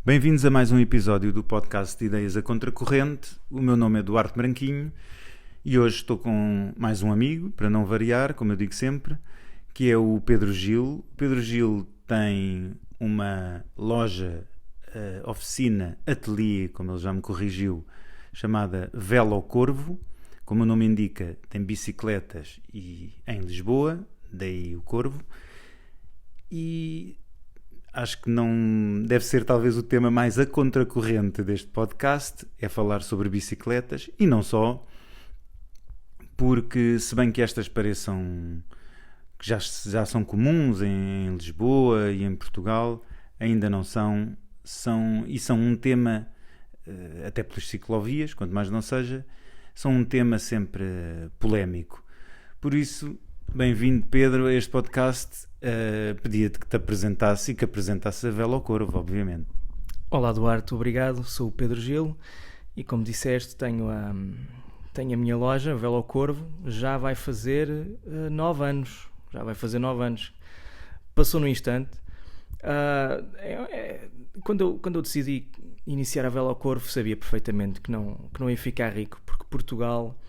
Bem-vindos a mais um episódio do podcast de Ideias a Contracorrente. O meu nome é Duarte Branquinho e hoje estou com mais um amigo, para não variar, como eu digo sempre, que é o Pedro Gil. O Pedro Gil tem uma loja, oficina, ateliê, como ele já me corrigiu, chamada Velo Corvo. Como o nome indica, tem bicicletas em Lisboa, daí o Corvo. E acho que não deve ser talvez o tema mais a contracorrente deste podcast, é falar sobre bicicletas e não só, porque se bem que estas pareçam que já são comuns em Lisboa e em Portugal, ainda não são um tema, até pelas ciclovias, quanto mais não seja, são um tema sempre polémico. Por isso, bem-vindo, Pedro, a este podcast. Pedia-te que te apresentasse e que apresentasse a Velo Corvo, obviamente. Olá, Duarte, obrigado. Sou o Pedro Gil e, como disseste, tenho a minha loja, Velo Corvo. Já vai fazer 9 anos. Passou no instante. Quando eu decidi iniciar a Velo Corvo, sabia perfeitamente que não ia ficar rico, porque Portugal...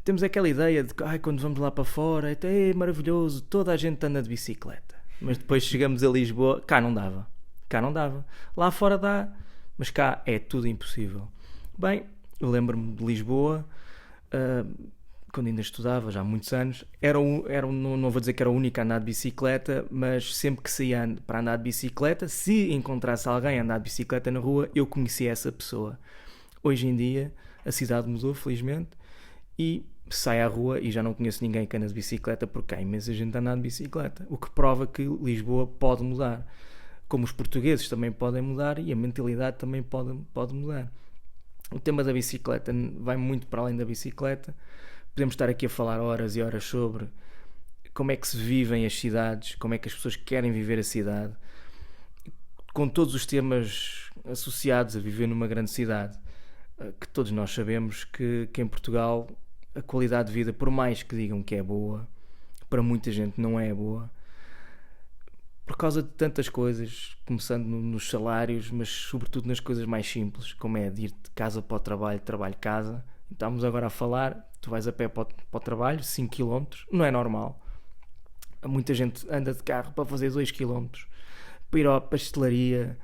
temos aquela ideia de que quando vamos lá para fora é maravilhoso, toda a gente anda de bicicleta, mas depois chegamos a Lisboa, cá não dava, lá fora dá, mas cá é tudo impossível. Bem, eu lembro-me de Lisboa, quando ainda estudava, já há muitos anos, não vou dizer que era o único a andar de bicicleta, mas sempre que saía para andar de bicicleta, se encontrasse alguém a andar de bicicleta na rua, eu conhecia essa pessoa. Hoje em dia a cidade mudou, felizmente, e sai à rua e já não conheço ninguém que anda de bicicleta, porque há imensa gente a andar de bicicleta, o que prova que Lisboa pode mudar, como os portugueses também podem mudar e a mentalidade também pode mudar. O tema da bicicleta vai muito para além da bicicleta. Podemos estar aqui a falar horas e horas sobre como é que se vivem as cidades, como é que as pessoas querem viver a cidade, com todos os temas associados a viver numa grande cidade, que todos nós sabemos que em Portugal a qualidade de vida, por mais que digam que é boa, para muita gente não é boa, por causa de tantas coisas, começando nos salários, mas sobretudo nas coisas mais simples, como é de ir de casa para o trabalho, trabalho-casa. Estamos agora a falar, tu vais a pé para o trabalho, 5 km, não é normal. Muita gente anda de carro para fazer 2 km, para ir à pastelaria,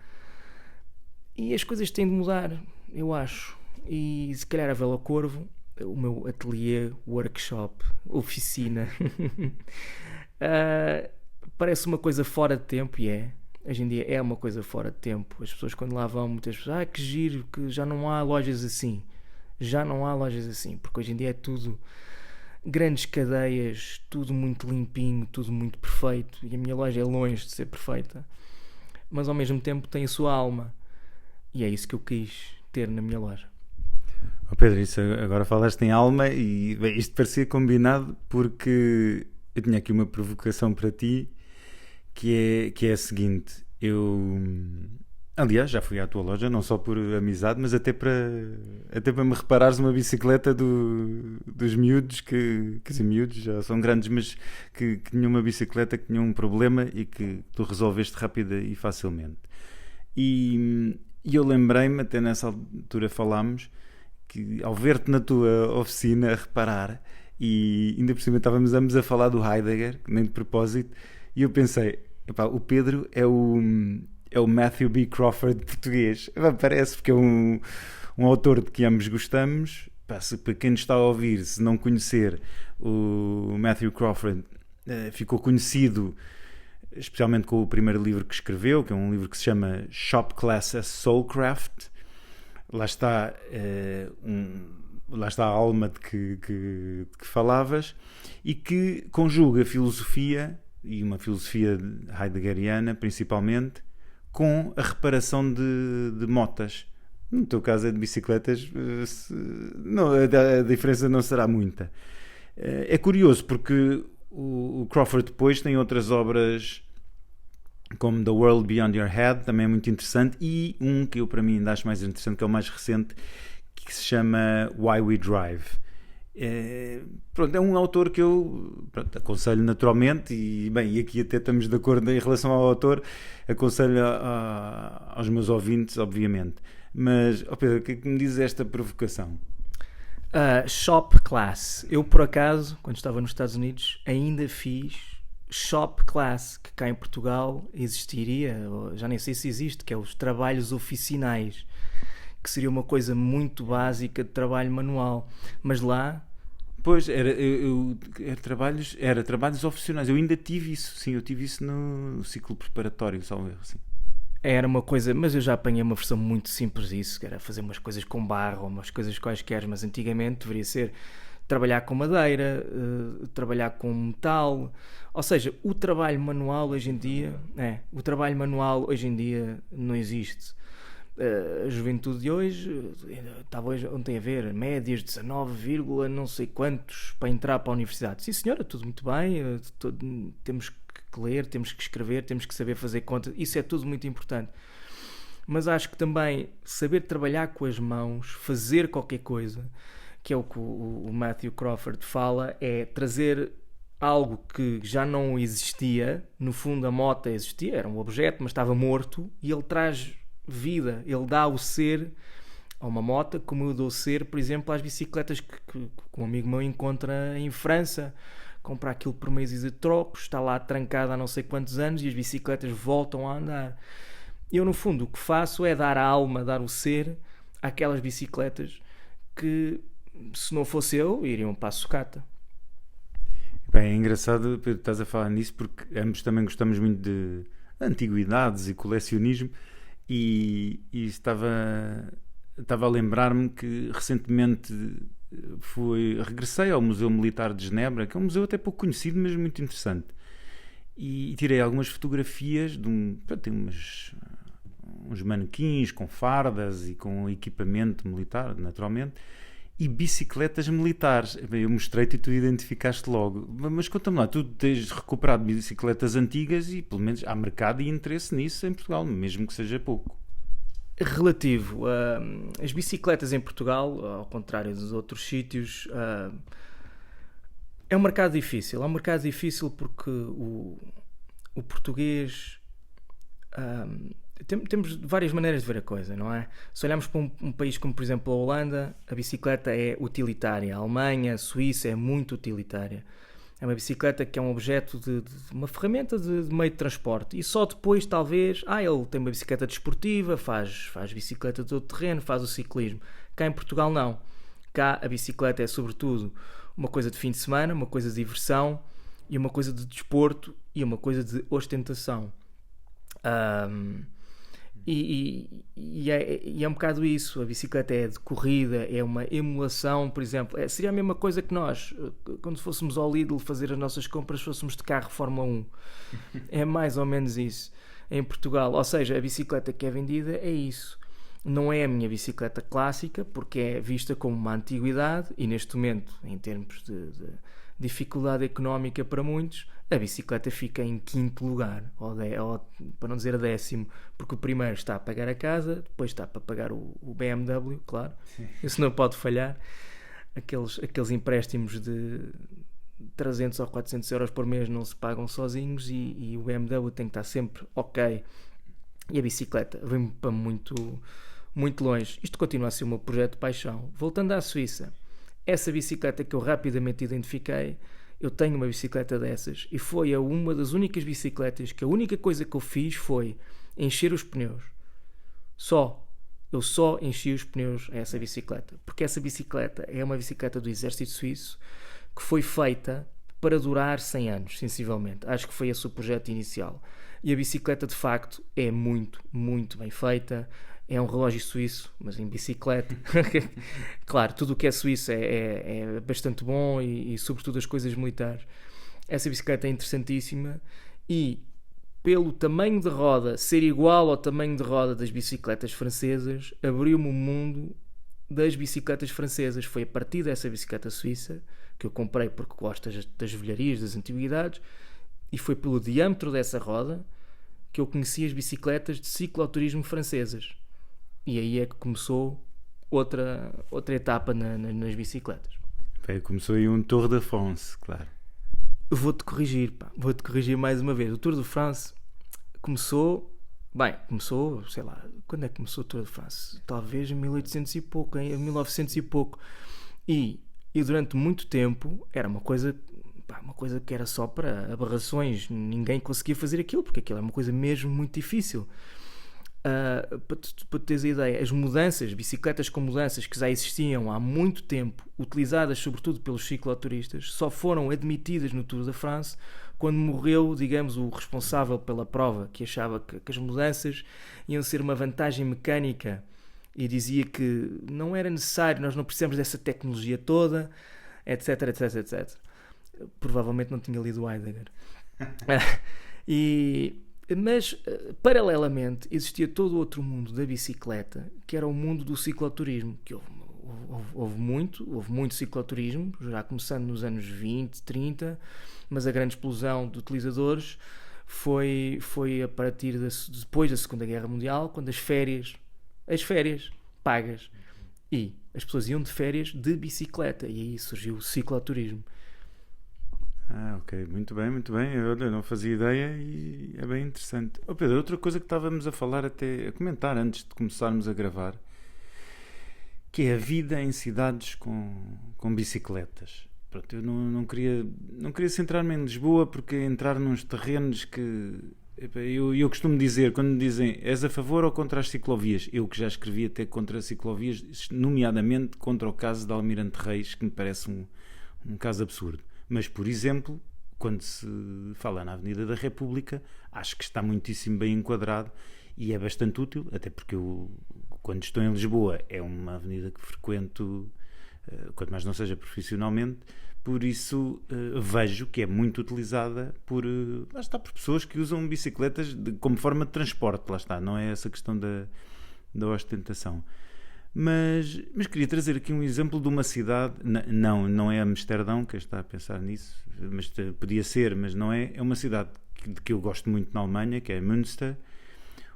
e as coisas têm de mudar, eu acho. E se calhar a Velo Corvo, o meu ateliê, workshop, oficina, parece uma coisa fora de tempo, e hoje em dia é uma coisa fora de tempo. As pessoas quando lá vão, muitas pessoas, que giro, que já não há lojas assim, porque hoje em dia é tudo grandes cadeias, tudo muito limpinho, tudo muito perfeito, e a minha loja é longe de ser perfeita, mas ao mesmo tempo tem a sua alma, e é isso que eu quis ter na minha loja. Oh Pedro, isso agora falaste em alma e bem, isto parecia combinado, porque eu tinha aqui uma provocação para ti que é a seguinte. Aliás, já fui à tua loja, não só por amizade, mas até para me reparares uma bicicleta dos miúdos, quer dizer, miúdos já são grandes, mas que tinham uma bicicleta que tinha um problema e que tu resolveste rápida e facilmente. E eu lembrei-me, até nessa altura falámos, que ao ver-te na tua oficina a reparar, e ainda por cima estávamos ambos a falar do Heidegger, nem de propósito, e eu pensei, o Pedro é o Matthew B. Crawford português. Parece, porque é um autor de que ambos gostamos. Para quem nos está a ouvir, se não conhecer, o Matthew Crawford ficou conhecido especialmente com o primeiro livro que escreveu, que é um livro que se chama Shop Class as Soulcraft. Lá está a alma de que falavas, e que conjuga filosofia, e uma filosofia heideggeriana principalmente, com a reparação de motas. No teu caso é de bicicletas, não, a diferença não será muita. É curioso porque o Crawford depois tem outras obras como The World Beyond Your Head, também é muito interessante, e um que eu para mim ainda acho mais interessante, que é o mais recente, que se chama Why We Drive. Pronto, é um autor que eu aconselho naturalmente e aqui até estamos de acordo em relação ao autor, aconselho aos meus ouvintes, obviamente. Mas, Pedro, o que é que me diz esta provocação? Shop class. Eu, por acaso, quando estava nos Estados Unidos, ainda fiz shop class, que cá em Portugal existiria, já nem sei se existe, que é os trabalhos oficinais, que seria uma coisa muito básica de trabalho manual. Mas lá... Pois, era trabalhos oficinais. Eu ainda tive isso, sim, eu tive isso no ciclo preparatório, salvo erro, sim. Era uma coisa, mas eu já apanhei uma versão muito simples disso, que era fazer umas coisas com barro, umas coisas quaisquer, mas antigamente deveria ser trabalhar com madeira, trabalhar com metal, ou seja, o trabalho manual hoje em dia não existe. A juventude de hoje estava ontem a ver médias 19, não sei quantos para entrar para a universidade. Sim senhora, tudo muito bem, temos que ler, temos que escrever, temos que saber fazer contas, isso é tudo muito importante, mas acho que também saber trabalhar com as mãos, fazer qualquer coisa, que é o que o Matthew Crawford fala, é trazer algo que já não existia. No fundo a moto existia, era um objeto, mas estava morto, e ele traz vida, ele dá o ser a uma moto, como eu dou ser, por exemplo, às bicicletas que um amigo meu encontra em França, compra aquilo por meses de trocos, está lá trancado há não sei quantos anos e as bicicletas voltam a andar. Eu, no fundo, o que faço é dar a alma, dar o ser àquelas bicicletas que, se não fosse eu, iriam para a sucata. Bem, é engraçado, Pedro, estás a falar nisso, porque ambos também gostamos muito de antiguidades e colecionismo. E estava a lembrar-me que recentemente regressei ao Museu Militar de Genebra, que é um museu até pouco conhecido, mas muito interessante, e tirei algumas fotografias tem uns manequins com fardas e com equipamento militar, naturalmente, e bicicletas militares. Eu mostrei-te e tu identificaste logo. Mas conta-me lá, tu tens recuperado bicicletas antigas e pelo menos há mercado e interesse nisso em Portugal, mesmo que seja pouco. Relativo às bicicletas em Portugal, ao contrário dos outros sítios, é um mercado difícil. É um mercado difícil porque o português... temos várias maneiras de ver a coisa, não é? Se olharmos para um país como, por exemplo, a Holanda, a bicicleta é utilitária. A Alemanha, a Suíça é muito utilitária. É uma bicicleta que é um objeto de uma ferramenta de meio de transporte. E só depois, talvez, ele tem uma bicicleta desportiva, faz bicicleta de todo terreno, faz o ciclismo. Cá em Portugal, não. Cá a bicicleta é, sobretudo, uma coisa de fim de semana, uma coisa de diversão, e uma coisa de desporto, e uma coisa de ostentação. E é um bocado isso. A bicicleta é de corrida, é uma emulação, por exemplo. Seria a mesma coisa que nós, quando fôssemos ao Lidl fazer as nossas compras, fôssemos de carro Fórmula 1. É mais ou menos isso em Portugal. Ou seja, a bicicleta que é vendida é isso. Não é a minha bicicleta clássica, porque é vista como uma antiguidade, e neste momento, em termos de dificuldade económica para muitos, a bicicleta fica em 5º lugar, ou para não dizer a 10º, porque o primeiro está a pagar a casa, depois está para pagar o BMW, claro. Sim. Isso não pode falhar. Aqueles empréstimos de 300 ou 400 euros por mês não se pagam sozinhos, e o BMW tem que estar sempre ok. E a bicicleta vem para muito, muito longe. Isto continua a ser o meu projeto de paixão. Voltando à Suíça, essa bicicleta que eu rapidamente identifiquei, eu tenho uma bicicleta dessas, e foi uma das únicas bicicletas que a única coisa que eu fiz foi encher os pneus. Eu só enchi os pneus a essa bicicleta, porque essa bicicleta é uma bicicleta do exército suíço que foi feita para durar 100 anos, sensivelmente. Acho que foi esse o projeto inicial. E a bicicleta, de facto, é muito, muito bem feita. É um relógio suíço, mas em bicicleta. Claro, tudo o que é suíço é bastante bom, e sobretudo as coisas militares. Essa bicicleta é interessantíssima, e pelo tamanho de roda ser igual ao tamanho de roda das bicicletas francesas, abriu-me o mundo das bicicletas francesas. Foi a partir dessa bicicleta suíça, que eu comprei porque gosto das velharias, das antiguidades, e foi pelo diâmetro dessa roda que eu conheci as bicicletas de cicloturismo francesas. E aí é que começou outra etapa nas bicicletas. Bem, começou aí um Tour de France, claro. Vou-te corrigir, pá. Vou-te corrigir mais uma vez. O Tour de France começou... Bem, começou, sei lá... Quando é que começou o Tour de France? Talvez em 1800 e pouco, em 1900 e pouco. E durante muito tempo era uma coisa que era só para aberrações. Ninguém conseguia fazer aquilo, porque aquilo é uma coisa mesmo muito difícil. Para teres a ideia, as mudanças, bicicletas com mudanças que já existiam há muito tempo, utilizadas sobretudo pelos cicloturistas, só foram admitidas no Tour de France quando morreu, digamos, o responsável pela prova, que achava que as mudanças iam ser uma vantagem mecânica e dizia que não era necessário, nós não precisamos dessa tecnologia toda, etc, etc, etc. Provavelmente não tinha lido o Heidegger. Mas, paralelamente, existia todo o outro mundo da bicicleta, que era o mundo do cicloturismo, que houve muito cicloturismo, já começando nos anos 20, 30, mas a grande explosão de utilizadores foi a partir depois da Segunda Guerra Mundial, quando as férias pagas, e as pessoas iam de férias de bicicleta, e aí surgiu o cicloturismo. Ok, muito bem, muito bem. Eu não fazia ideia e é bem interessante. Pedro, outra coisa que estávamos a falar, até a comentar antes de começarmos a gravar, que é a vida em cidades com bicicletas. Pronto, eu não queria centrar-me em Lisboa, porque entrar nos terrenos que... Eu costumo dizer, quando me dizem és a favor ou contra as ciclovias, eu que já escrevi até contra as ciclovias, nomeadamente contra o caso de Almirante Reis, que me parece um caso absurdo. Mas, por exemplo, quando se fala na Avenida da República, acho que está muitíssimo bem enquadrado e é bastante útil, até porque eu, quando estou em Lisboa, é uma avenida que frequento, quanto mais não seja profissionalmente, por isso vejo que é muito utilizada por pessoas que usam bicicletas como forma de transporte, lá está, não é essa questão da ostentação. Mas queria trazer aqui um exemplo de uma cidade, não é Amsterdão, que está a pensar nisso, mas podia ser, mas não é. É uma cidade que eu gosto muito na Alemanha, que é Münster,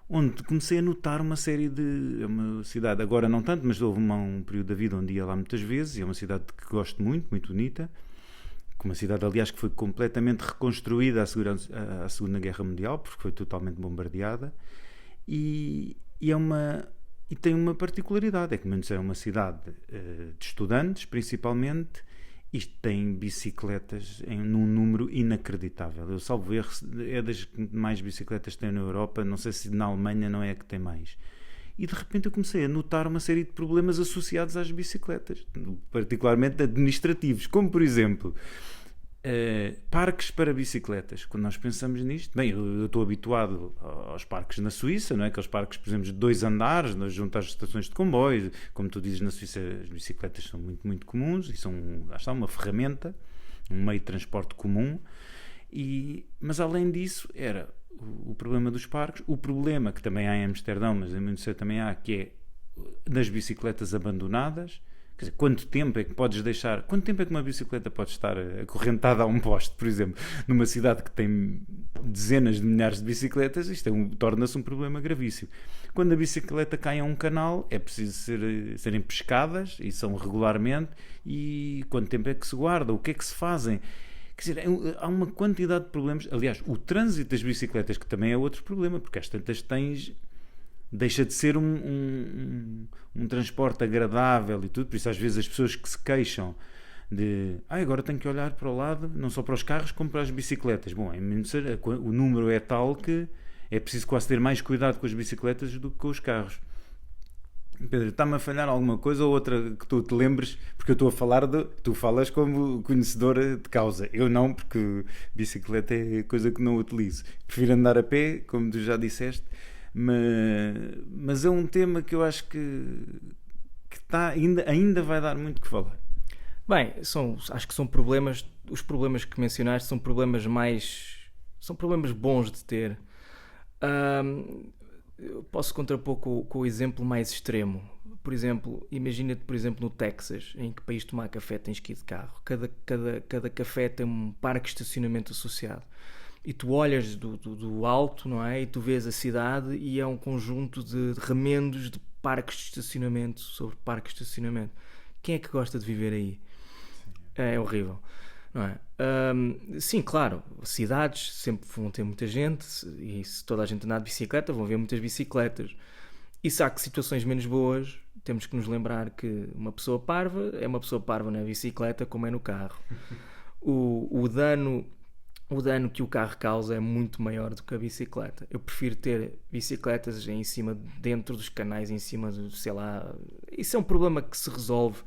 onde comecei a notar uma série de... É uma cidade, agora não tanto, mas houve um período da vida onde ia lá muitas vezes, e é uma cidade que gosto muito, muito bonita, uma cidade, aliás, que foi completamente reconstruída à Segunda Guerra Mundial, porque foi totalmente bombardeada, e tem uma particularidade, é que Münster é uma cidade de estudantes, principalmente, e tem bicicletas num número inacreditável. Eu salvo erro, é das que mais bicicletas tem na Europa, não sei se na Alemanha não é a que tem mais. E de repente eu comecei a notar uma série de problemas associados às bicicletas, particularmente administrativos, como por exemplo... parques para bicicletas. Quando nós pensamos nisto, bem, eu estou habituado aos parques na Suíça, não é? Aqueles parques, por exemplo, de 2 andares, junto às estações de comboio. Como tu dizes, na Suíça as bicicletas são muito, muito comuns e são, lá está, uma ferramenta, um meio de transporte comum. Mas além disso, era o problema dos parques, o problema que também há em Amsterdão, mas em Münster também há, que é das bicicletas abandonadas. Quer dizer, quanto tempo é que uma bicicleta pode estar acorrentada a um poste, por exemplo, numa cidade que tem dezenas de milhares de bicicletas? Isto torna-se um problema gravíssimo. Quando a bicicleta cai a um canal, é preciso serem pescadas, e são regularmente, e quanto tempo é que se guarda? O que é que se fazem? Quer dizer, há uma quantidade de problemas. Aliás, o trânsito das bicicletas, que também é outro problema, porque às tantas deixa de ser um transporte agradável e tudo, por isso às vezes as pessoas que se queixam de agora tenho que olhar para o lado, não só para os carros como para as bicicletas. Bom, em Münster o número é tal que é preciso quase ter mais cuidado com as bicicletas do que com os carros. Pedro, está-me a falhar alguma coisa ou outra que tu te lembres? Porque eu estou a falar tu falas como conhecedora de causa, eu não, porque bicicleta é coisa que não utilizo, prefiro andar a pé, como tu já disseste. Mas é um tema que eu acho que ainda vai dar muito que falar. Bem, acho que são problemas, os problemas que mencionaste são problemas bons de ter. Eu posso contrapor com o exemplo mais extremo. Por exemplo, imagina-te, no Texas, em que para ires tomar café tens que ir de carro. Cada café tem um parque de estacionamento associado. E tu olhas do alto, não é? E tu vês a cidade e é um conjunto de remendos de parques de estacionamento sobre parques de estacionamento. Quem é que gosta de viver aí? É horrível, não é? Sim, claro, cidades sempre vão ter muita gente e se toda a gente andar de bicicleta vão ver muitas bicicletas. E se há que situações menos boas, temos que nos lembrar que uma pessoa parva é uma pessoa parva na bicicleta como é no carro. O dano que o carro causa é muito maior do que a bicicleta. Eu prefiro ter bicicletas em cima, dentro dos canais, em cima de, sei lá... Isso é um problema que se resolve.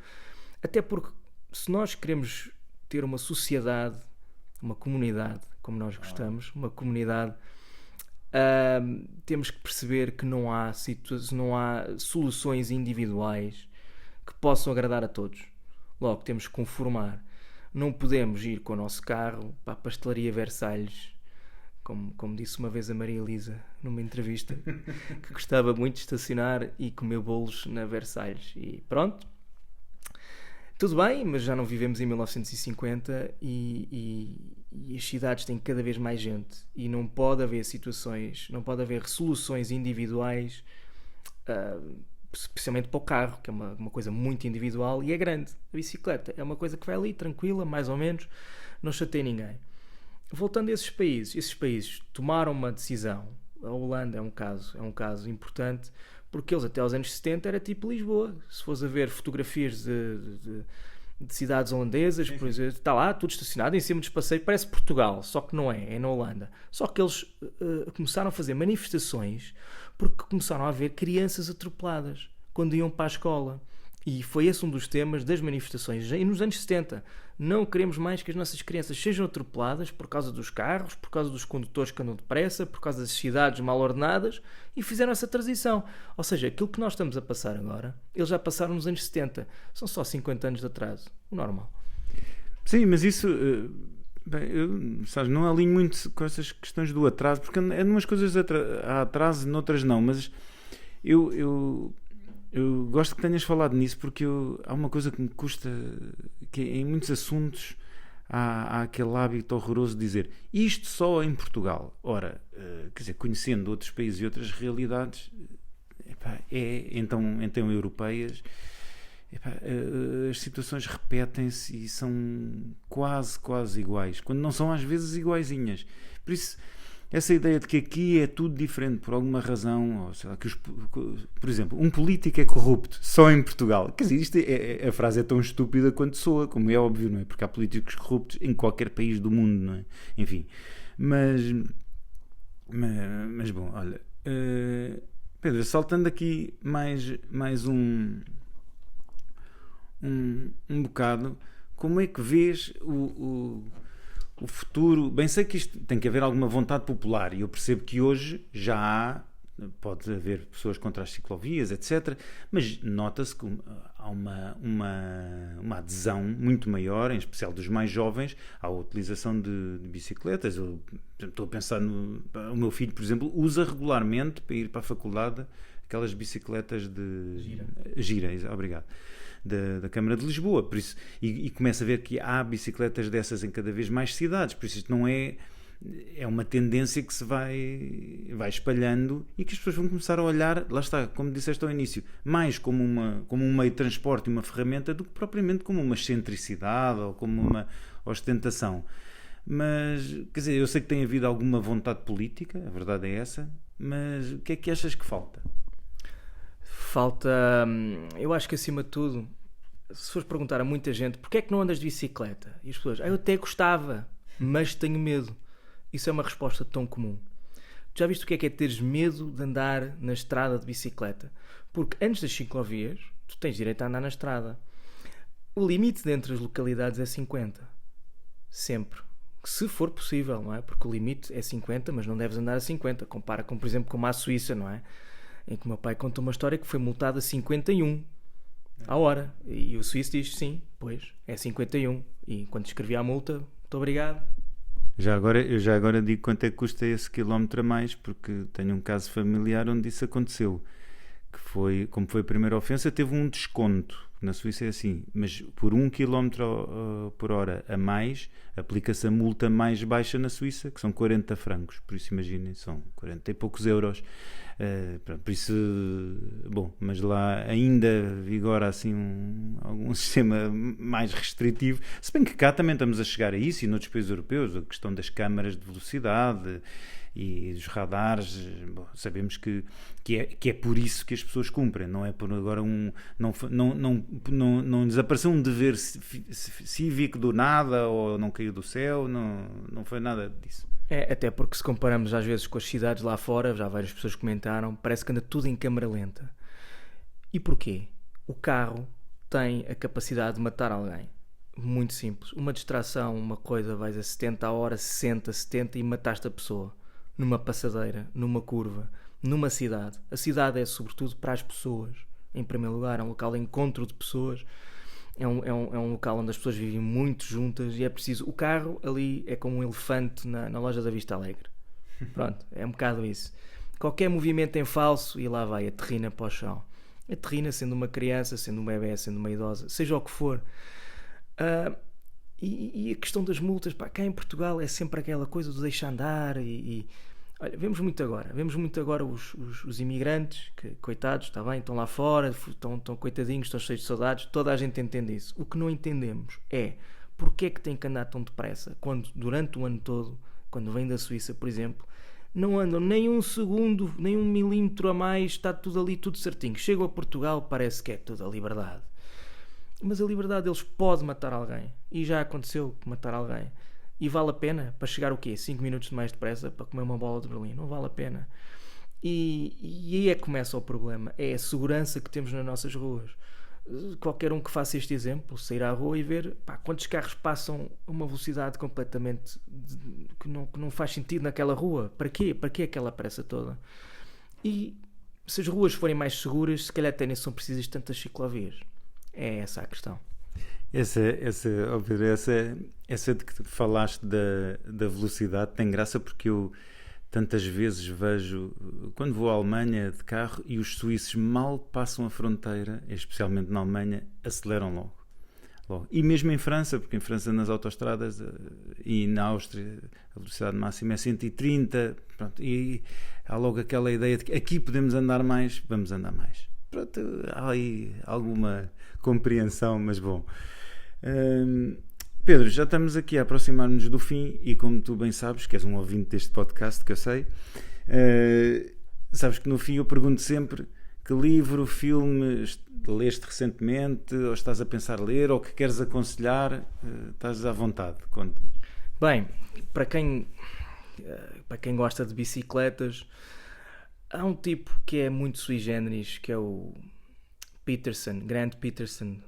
Até porque se nós queremos ter uma sociedade, uma comunidade, como nós gostamos, uma comunidade, temos que perceber que não há soluções individuais que possam agradar a todos. Logo, temos que conformar. Não podemos ir com o nosso carro para a pastelaria Versalhes, como disse uma vez a Maria Elisa numa entrevista, que gostava muito de estacionar e comer bolos na Versalhes. E pronto, tudo bem, mas já não vivemos em 1950 e as cidades têm cada vez mais gente e não pode haver situações, não pode haver soluções individuais, especialmente para o carro, que é uma coisa muito individual e é grande. A bicicleta é uma coisa que vai ali, tranquila, mais ou menos, não chateia ninguém. Voltando a esses países tomaram uma decisão. A Holanda é um caso importante, porque eles até aos anos 70 era tipo Lisboa. Se fores a ver fotografias de cidades holandesas, por exemplo, está lá tudo estacionado em cima dos passeios, parece Portugal, só que não é na Holanda. Só que eles começaram a fazer manifestações porque começaram a haver crianças atropeladas quando iam para a escola. E foi esse um dos temas das manifestações. E nos anos 70, não queremos mais que as nossas crianças sejam atropeladas por causa dos carros, por causa dos condutores que andam depressa, por causa das cidades mal ordenadas, e fizeram essa transição. Ou seja, aquilo que nós estamos a passar agora, eles já passaram nos anos 70. São só 50 anos de atraso. O normal. Sim, mas isso... Bem, eu não alinho muito com essas questões do atraso, porque é de umas coisas há atraso e noutras não, mas eu gosto que tenhas falado nisso, porque há uma coisa que me custa, que em muitos assuntos há aquele hábito horroroso de dizer isto só em Portugal. Ora, quer dizer, conhecendo outros países e outras realidades, então europeias, as situações repetem-se e são quase iguais, quando não são às vezes iguaizinhas. Por isso, essa ideia de que aqui é tudo diferente por alguma razão, ou sei lá, por exemplo, um político é corrupto só em Portugal. Quer dizer, a frase é tão estúpida quanto soa, como é óbvio, não é? Porque há políticos corruptos em qualquer país do mundo, não é? Enfim, mas bom, olha, Pedro, saltando aqui mais um bocado, como é que vês o futuro? Bem, sei que isto tem que haver alguma vontade popular e eu percebo que hoje já pode haver pessoas contra as ciclovias, etc. Mas nota-se que há uma adesão muito maior, em especial dos mais jovens, à utilização de bicicletas. Eu estou a pensar o meu filho, por exemplo, usa regularmente para ir para a faculdade aquelas bicicletas de gira, obrigado, da Câmara de Lisboa, por isso, e começa a ver que há bicicletas dessas em cada vez mais cidades, por isso isto não é uma tendência que se vai espalhando e que as pessoas vão começar a olhar, lá está, como disseste ao início, mais como um meio de transporte e uma ferramenta do que propriamente como uma excentricidade ou como uma ostentação. Mas, quer dizer, eu sei que tem havido alguma vontade política, a verdade é essa, mas o que é que achas que falta? Eu acho que acima de tudo, se fores perguntar a muita gente porquê é que não andas de bicicleta, e as pessoas, eu até gostava, mas tenho medo. Isso é uma resposta tão comum. Tu já viste o que é teres medo de andar na estrada de bicicleta? Porque antes das ciclovias, tu tens direito a andar na estrada. O limite entre as localidades é 50. Sempre. Se for possível, não é? Porque o limite é 50, mas não deves andar a 50. Compara com, por exemplo, como a Suíça, não é? Em que o meu pai conta uma história que foi multado a 51 à hora. E o suíço diz, sim, pois, é 51. E quando escrevi a multa, muito obrigado. Eu já agora digo quanto é que custa esse quilómetro a mais, porque tenho um caso familiar onde isso aconteceu. que foi, como foi a primeira ofensa, teve um desconto. Na Suíça é assim, mas por 1 km por hora a mais, aplica-se a multa mais baixa na Suíça, que são 40 francos. Por isso, imaginem, são 40 e poucos euros. Por isso, bom, mas lá ainda vigora assim algum sistema mais restritivo. Se bem que cá também estamos a chegar a isso, e noutros países europeus, a questão das câmaras de velocidade e dos radares, bom, sabemos que é por isso que as pessoas cumprem, não é por agora não desapareceu um dever cívico do nada, ou não caiu do céu, não foi nada disso. Até porque se comparamos às vezes com as cidades lá fora, já várias pessoas comentaram, parece que anda tudo em câmara lenta. E porquê? O carro tem a capacidade de matar alguém. Muito simples. Uma distração, uma coisa, vais a 70 a hora, 60, 70 e mataste a pessoa. Numa passadeira, numa curva, numa cidade. A cidade é sobretudo para as pessoas, em primeiro lugar, é um local de encontro de pessoas, é um local onde as pessoas vivem muito juntas e é preciso... O carro ali é como um elefante na loja da Vista Alegre. Pronto, é um bocado isso. Qualquer movimento em falso e lá vai a terrina para o chão. A terrina, sendo uma criança, sendo um bebê, sendo uma idosa, seja o que for. E a questão das multas, pá, cá em Portugal é sempre aquela coisa do deixar andar olha, vemos muito agora os imigrantes que, coitados, está bem, estão lá fora, estão coitadinhos, estão cheios de saudades, toda a gente entende isso. O que não entendemos é porque é que tem que andar tão depressa quando durante o ano todo, quando vem da Suíça, por exemplo, não andam nem um segundo, nem 1 milímetro a mais, está tudo ali, tudo certinho. Chegam a Portugal, parece que é toda a liberdade. Mas a liberdade deles pode matar alguém. E já aconteceu matar alguém. E vale a pena para chegar o quê? 5 minutos de mais depressa para comer uma bola de Berlim? Não vale a pena. E aí é que começa o problema. É a segurança que temos nas nossas ruas. Qualquer um que faça este exemplo, sair à rua e ver quantos carros passam a uma velocidade completamente que não faz sentido naquela rua. Para quê? Para quê aquela pressa toda? E se as ruas forem mais seguras, se calhar até nem são precisas tantas ciclovias. É essa a questão. Essa de que falaste da velocidade tem graça, porque eu tantas vezes vejo, quando vou à Alemanha de carro, e os suíços mal passam a fronteira, especialmente na Alemanha, aceleram logo. E mesmo em França, porque em França nas autoestradas e na Áustria a velocidade máxima é 130, pronto, e há logo aquela ideia de que aqui podemos andar mais, vamos andar mais. Pronto, há aí alguma compreensão, mas bom. Pedro, já estamos aqui a aproximar-nos do fim e, como tu bem sabes, que és um ouvinte deste podcast, que eu sei, sabes que no fim eu pergunto sempre que livro, filme leste recentemente, ou estás a pensar ler, ou que queres aconselhar, estás à vontade, conta. Bem, para quem gosta de bicicletas, há um tipo que é muito sui generis, que é o Grant Peterson,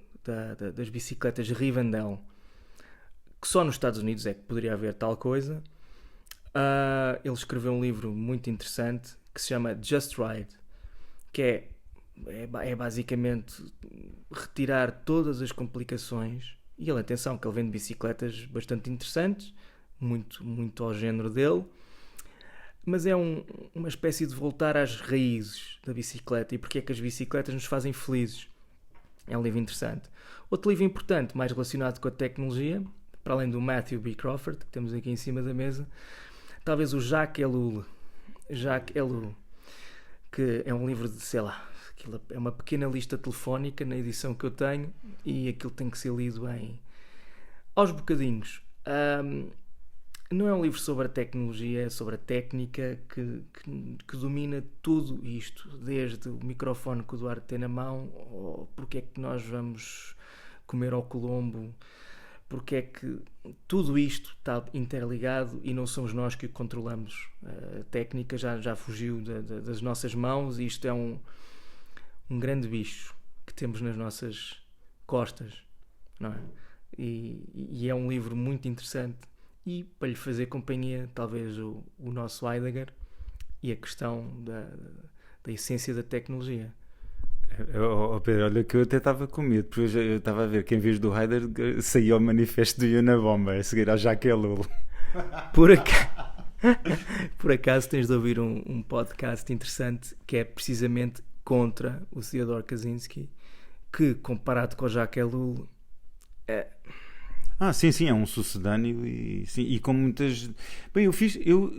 das bicicletas Rivendell, que só nos Estados Unidos é que poderia haver tal coisa. Ele escreveu um livro muito interessante que se chama Just Ride, que é basicamente retirar todas as complicações. E ele, atenção, que ele vende bicicletas bastante interessantes, muito, muito ao género dele, mas é uma espécie de voltar às raízes da bicicleta e porque é que as bicicletas nos fazem felizes. É um livro interessante. Outro livro importante, mais relacionado com a tecnologia, para além do Matthew B. Crawford, que temos aqui em cima da mesa, talvez o Jacques Ellul, que é um livro de, sei lá, é uma pequena lista telefónica na edição que eu tenho, e aquilo tem que ser lido aos bocadinhos. Não é um livro sobre a tecnologia, é sobre a técnica que domina tudo isto, desde o microfone que o Duarte tem na mão, ou porque é que nós vamos comer ao Colombo, porque é que tudo isto está interligado e não somos nós que o controlamos. A técnica já fugiu das nossas mãos, e isto é um grande bicho que temos nas nossas costas, não é? E é um livro muito interessante. E para lhe fazer companhia, talvez o nosso Heidegger e a questão da essência da tecnologia. Pedro, olha que eu até estava com medo, porque eu estava a ver que em vez do Heidegger saía o manifesto do Unabomber a seguir ao Jacques Ellul. Por acaso tens de ouvir um podcast interessante que é precisamente contra o Theodore Kaczynski, que comparado com o Jacques Ellul é... Sim, é um sucedâneo e com muitas... Bem, eu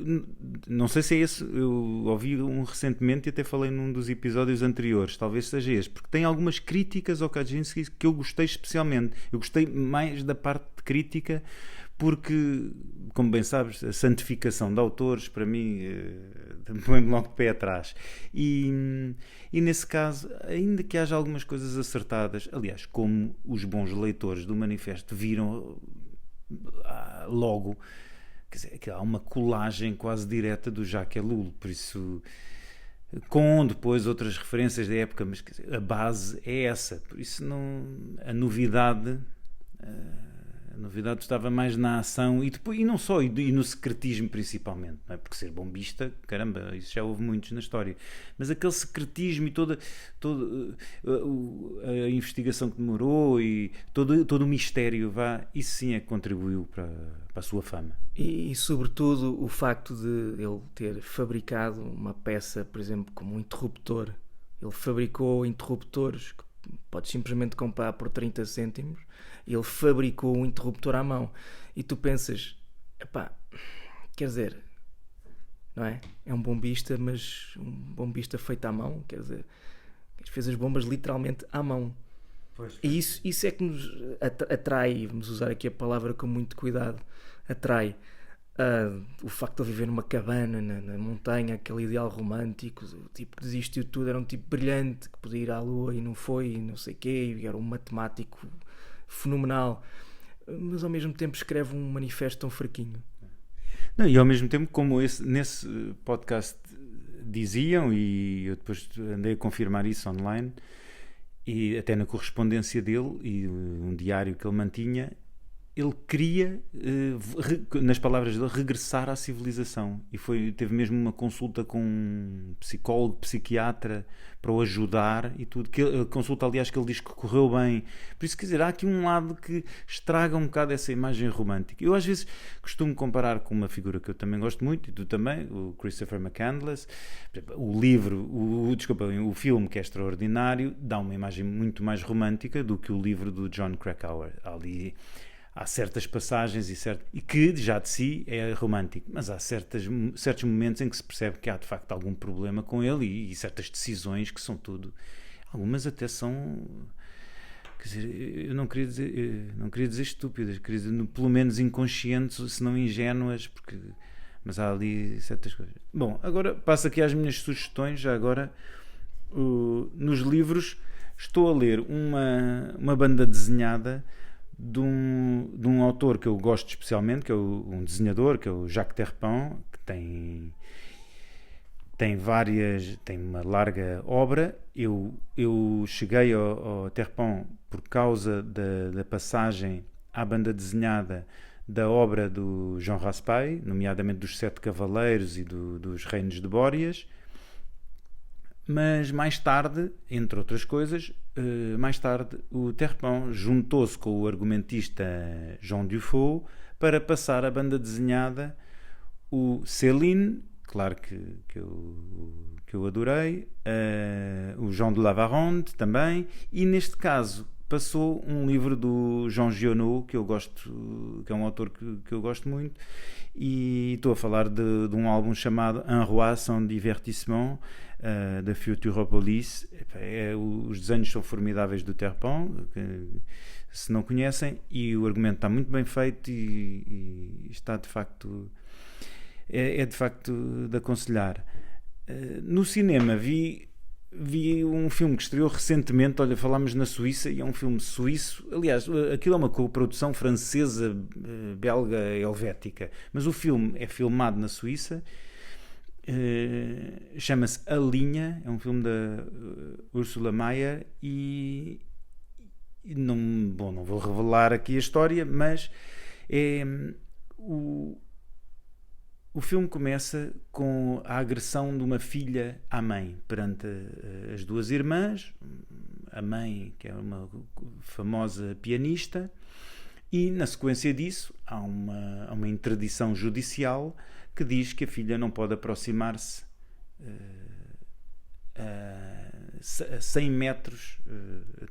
não sei se é esse, eu ouvi um recentemente e até falei num dos episódios anteriores, talvez seja este, porque tem algumas críticas ao Kaczynski que eu gostei especialmente. Eu gostei mais da parte de crítica porque, como bem sabes, a santificação de autores, para mim, põe-me logo de pé atrás. E nesse caso, ainda que haja algumas coisas acertadas, aliás, como os bons leitores do manifesto viram logo, quer dizer, que há uma colagem quase direta do Jacques Ellul, por isso, com depois outras referências da época, mas quer dizer, a base é essa, por isso a novidade estava mais na ação e não só, e no secretismo principalmente, não é? Porque ser bombista, caramba, isso já houve muitos na história, mas aquele secretismo e toda a investigação que demorou e todo o mistério, isso sim é que contribuiu para a sua fama. E sobretudo o facto de ele ter fabricado uma peça, por exemplo, como um interruptor. Ele fabricou interruptores que podes simplesmente comprar por 30 cêntimos. Ele fabricou um interruptor à mão. E tu pensas, quer dizer, não é? É um bombista, mas um bombista feito à mão, quer dizer, fez as bombas literalmente à mão. Pois. E isso é que nos atrai, vamos usar aqui a palavra com muito cuidado, atrai o facto de ele viver numa cabana na montanha, aquele ideal romântico, o tipo que desistiu de tudo, era um tipo brilhante, que podia ir à lua e não foi, e não sei o quê, e era um matemático fenomenal, mas ao mesmo tempo escreve um manifesto tão fraquinho. Não, e ao mesmo tempo, como nesse podcast diziam, e eu depois andei a confirmar isso online, e até na correspondência dele e um diário que ele mantinha, ele queria, nas palavras dele, regressar à civilização, e teve mesmo uma consulta com um psicólogo, psiquiatra, para o ajudar e tudo, a consulta, aliás, que ele diz que correu bem. Por isso, quer dizer, há aqui um lado que estraga um bocado essa imagem romântica. Eu às vezes costumo comparar com uma figura que eu também gosto muito, e tu também, o Christopher McCandless. O livro, o filme, que é extraordinário, dá uma imagem muito mais romântica do que o livro do Jon Krakauer. Há certas passagens e que já de si é romântico, mas há certos momentos em que se percebe que há de facto algum problema com ele e certas decisões que são tudo, algumas até são, quer dizer, eu não queria dizer estúpidas, queria dizer pelo menos inconscientes, se não ingênuas, mas há ali certas coisas. Bom, agora passo aqui às minhas sugestões. Já agora, nos livros estou a ler uma banda desenhada de um autor que eu gosto especialmente, que é um desenhador, que é o Jacques Terpin, que tem uma larga obra. Eu cheguei ao Terpin por causa da passagem à banda desenhada da obra do Jean Raspail, nomeadamente dos Sete Cavaleiros e dos Reinos de Bóreas. Mas mais tarde, entre outras coisas, o Terpin juntou-se com o argumentista Jean Dufault para passar a banda desenhada o Céline, claro que eu adorei, o Jean de La Varende também, e neste caso passou um livro do Jean Giono, que eu gosto, que é um autor que eu gosto muito, e estou a falar de um álbum chamado Un Roi sans divertissement, da Futuropolis. Os desenhos são formidáveis do Terpin, se não conhecem, e o argumento está muito bem feito e está de facto é de facto de aconselhar. No cinema vi um filme que estreou recentemente. Olha, falámos na Suíça, e é um filme suíço. Aliás, aquilo é uma coprodução francesa, belga, helvética, mas o filme é filmado na Suíça. Chama-se A Linha, é um filme da Ursula Mayer, e não vou revelar aqui a história, mas o filme começa com a agressão de uma filha à mãe perante as duas irmãs. A mãe, que é uma famosa pianista, e na sequência disso há uma interdição judicial que diz que a filha não pode aproximar-se a 100 metros,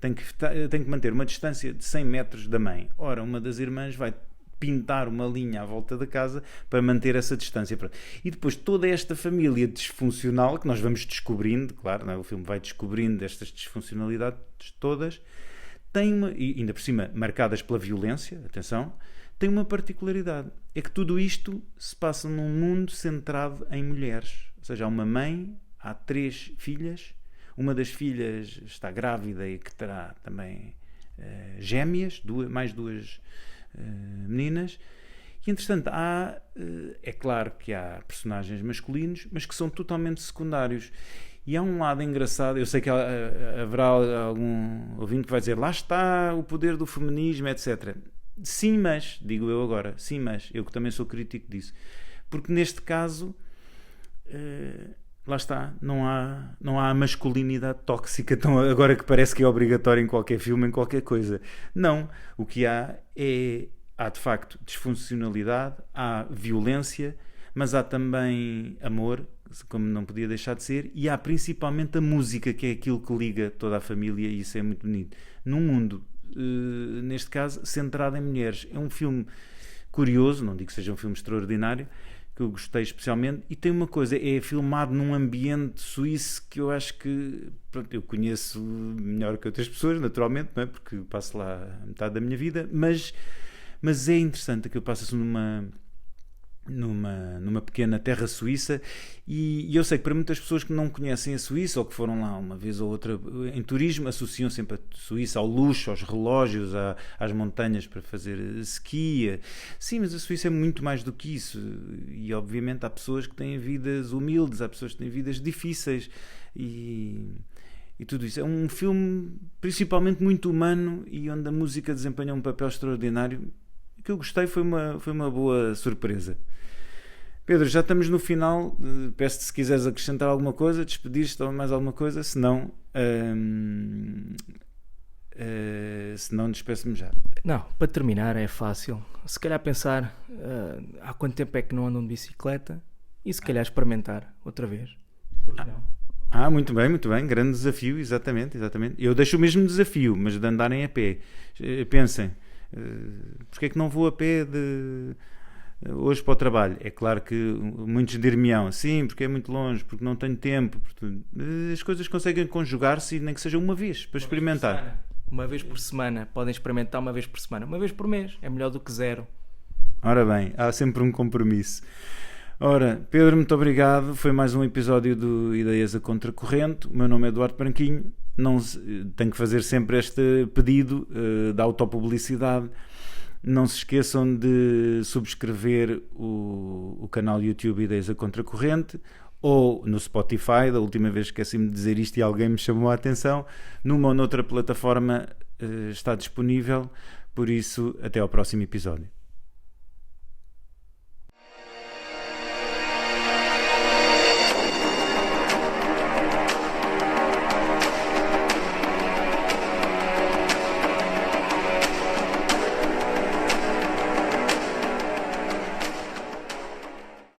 tem que manter uma distância de 100 metros da mãe. Ora, uma das irmãs vai pintar uma linha à volta da casa para manter essa distância. E depois toda esta família disfuncional, que nós vamos descobrindo, claro, não é? O filme vai descobrindo estas disfuncionalidades todas, tem e ainda por cima marcadas pela violência, atenção, tem uma particularidade, é que tudo isto se passa num mundo centrado em mulheres. Ou seja, há uma mãe, há 3 filhas, uma das filhas está grávida e que terá também gêmeas, mais 2 meninas, e entretanto é claro que há personagens masculinos, mas que são totalmente secundários. E há um lado engraçado, eu sei que haverá algum ouvinte que vai dizer, lá está o poder do feminismo, etc. Sim, mas, digo eu agora, sim, mas, eu que também sou crítico disso, porque neste caso, lá está, não há a masculinidade tóxica, tão, agora que parece que é obrigatório em qualquer filme, em qualquer coisa. Não, o que há de facto disfuncionalidade, há violência, mas há também amor, como não podia deixar de ser, e há principalmente a música, que é aquilo que liga toda a família, e isso é muito bonito. Num mundo, neste caso, centrado em mulheres. É um filme curioso, não digo que seja um filme extraordinário, que eu gostei especialmente, e tem uma coisa, é filmado num ambiente suíço que eu acho que, pronto, eu conheço melhor que outras pessoas, naturalmente, não é? Porque passo lá metade da minha vida, mas é interessante que eu passo numa pequena terra suíça, e eu sei que para muitas pessoas que não conhecem a Suíça ou que foram lá uma vez ou outra em turismo, associam sempre a Suíça ao luxo, aos relógios, às montanhas para fazer ski. Sim, mas a Suíça é muito mais do que isso, e obviamente há pessoas que têm vidas humildes, há pessoas que têm vidas difíceis, e tudo isso. É um filme principalmente muito humano, e onde a música desempenha um papel extraordinário. O que eu gostei, foi uma boa surpresa. Pedro, já estamos no final. Peço-te, se quiseres acrescentar alguma coisa, despedir-te ou mais alguma coisa, se não despeço-me já. Não, para terminar é fácil. Se calhar pensar há quanto tempo é que não andam de bicicleta, e se calhar experimentar outra vez. Por que não? Muito bem, grande desafio, exatamente. Eu deixo o mesmo desafio, mas de andarem a pé. Pensem, porque é que não vou a pé hoje para o trabalho? É claro que muitos dir-me-ão, sim, porque é muito longe, porque não tenho tempo. As coisas conseguem conjugar-se, e nem que seja uma vez, para experimentar. Uma vez por semana, podem experimentar uma vez por semana, uma vez por mês, é melhor do que 0. Ora bem, há sempre um compromisso. Ora, Pedro, muito obrigado. Foi mais um episódio do Ideias a Contracorrente. O meu nome é Eduardo Branquinho. Tenho que fazer sempre este pedido da autopublicidade. Não se esqueçam de subscrever o canal YouTube Ideias a Contracorrente, ou no Spotify. Da última vez esqueci-me de dizer isto e alguém me chamou a atenção. Numa ou noutra plataforma está disponível. Por isso, até ao próximo episódio.